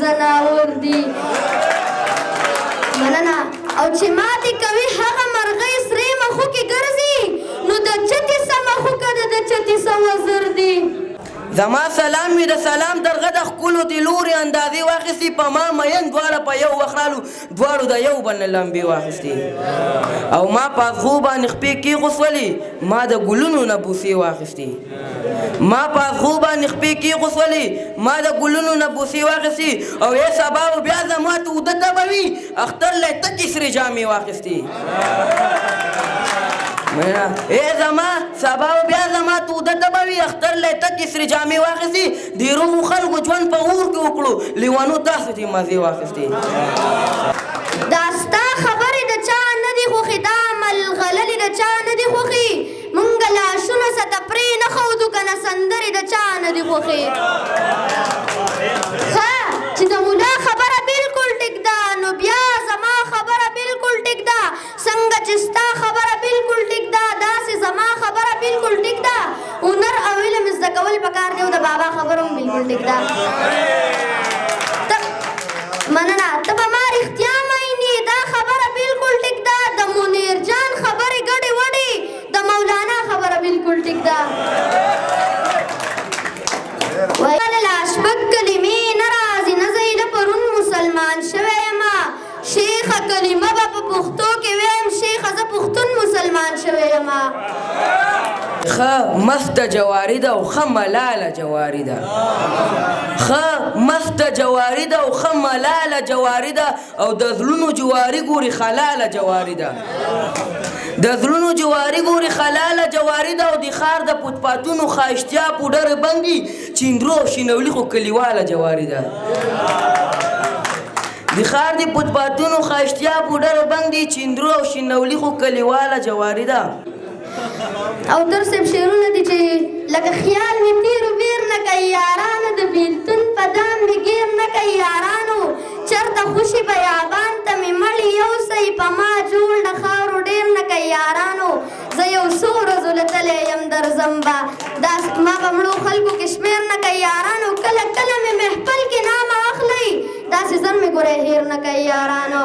زناور دي مننه او چې ماتې کوي هغه مرغۍ سرې مخو کې ګرځي نو د چتې سمه خوکه د چتې سم وزر دي زما سلام مې د سلام درغه د ښکلو د لورې اندازې واخیستې په ما مین دواړه په یو وخت رالو دواړو د یو بل نه لمبې واخیستې او ما په اغزو باندې خپې کېغوسولې ما د ګلونو نه بوسې واخیستې ما په اغزو باندې خپې کېغوسولې ما د ګلونو نه بوسې واخیستې او ای سبا و بیا زما ته اوده تبه وي اختر له تکې سرې جامې واخیستې ای زما سبا و بیا زما توده تبه وي اختر له تکې سرې جامې واخیستې د روغو خلکو ژوند په اور کې وکړو لیوانو داسې ترې مزې واخیستې دا ستا خبرې د چا نه دي خوښې دا ملغللې د چا نه دي خوښې مونږ لاشونه سته پرې نه ښودو که نه سندرې د چا نه دي خوښې ښه چې د ملا خبره بالکل ټیک ده نو بیا زما خبره بالکل ټیک ده څنګه چې ستا خبره بالکل ټیک ده داسې زما خبره بالکل ټیک ده هنر او علم زده کول پکار دی او د بابا خبره هم بالکل ټیک ده مننه ته به ما رښتیا مینې دا خبره بالکل ټیک ده د منیر جان خبرې ګډې وډې د مولانا خبره بالکل ټیک ده ویله شپږ کلمې نه راځي نه زه له پرون مسلمان شوی یمه شیخه کلمه به په پښتو کې ویم شیخه زه پښتون مسلمان شوی یمه ښه مسته جواري ده او ښه ملاله جواري ده ښه مسته جواري ده او ښه ملاله جواري ده او د زړونو جواري ګوري خلاله جواري ده د زړونو جواري ګوري خلاله جواري ده او د ښار د پوتپاتونو ښایشتیا پوډرې بندي چیندرو او شینولي خو کلیواله جواري ده د ښار د پوتپاتونو ښایشتیا پوډرې بندي چیندرو او شینولي خو کلیواله جواري ده او در صاحب شعرونه دي چې لکه خیال مې تیر و بیر نه کوي یارانو د بیلتون په دام مې ګیر نه کوي یارانو چرته خوشي بیابان ته مې مړي یوسئ په ما جوړ نه خاورو ډېر نه کوي یارانو زه یو څو ورځو له تللی یم درځم به دا ما په مړو خلکو کې شمېر نه کوي یارانو کله کله مې محفل کې نامه اخلئ داسې زر مې ګورئ هیر نه کوي یارانو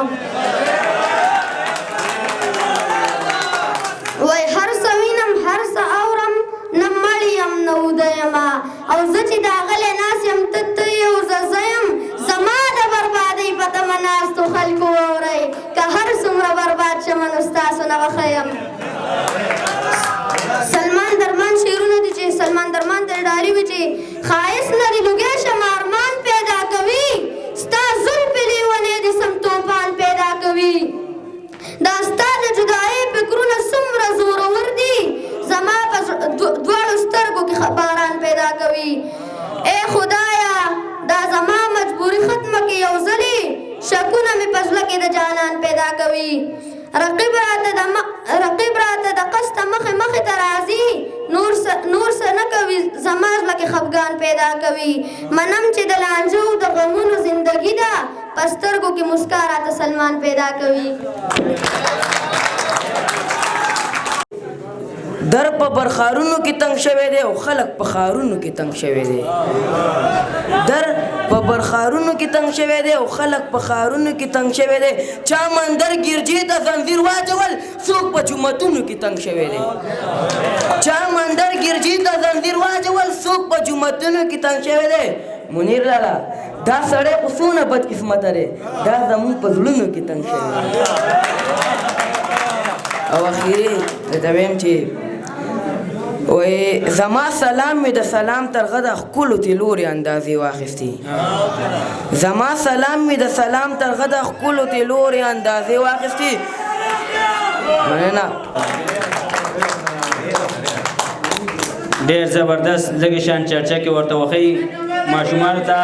وای هر څه وینم هر څه اورم نه مړ یم نه وده یمه او زه چې داغلی ناست یم ته یو زه یم زما د بربادۍ په تمه ناستو خلکو واورئ که هر څومره برباد شمه نو ستاسو نه به ښه یم سلمان درمان شعرونه دي چې سلمان درمان ته ډاري وي چې ښایست لري لوګی شم ارمان پیدا کوي ستا زلفې لیونې دي سم توپان پیدا کوي دا ستا د جدایۍ فکرونه څومره زورور دي زما په دواړو سترګو کې باران پیدا کوي ای خدایا دا زما مجبوري ختمه کې یو ځلې شکونه مې په زړه کې د جانان پیدا کوي رقیب راته د قسته مخې مخې ته راځي نور څه نه کوي زما زړه کې خفګان پیدا کوي منم چې د لانجو د غمونو زندګي ده په سترګو کې مسکا راته سلمان پیدا کوي در په برخارونو کې تنګ شوی دی او خلک په ښارونو کې تنګ شوی دی در په برخارونو کې تنګ شوی دی او خلک په ښارونو کې تنګ شوی دی چا مندر ګرجې ته زنځیر واچول څوک په جوماتونو کې تنګ شوی دی چا مندر ګرجې ته زنځیر واچول څوک په جوماتونو کې تنګ شوی دی منیر لالا دا سړی خو څونه بدقسمته دی دا زموږ په زړونو کې تنګ شوی او اخیري درته ویم چې وای زما سلام مې د سلام ترغه د ښکلو د لورې اندازې واخیستې زما سلام مې د سلام ترغه د ښکلو د لورې اندازې واخیستې مننه ډېر زبردست لږې شان چرچه کې ورته وښیي ماشومانو ته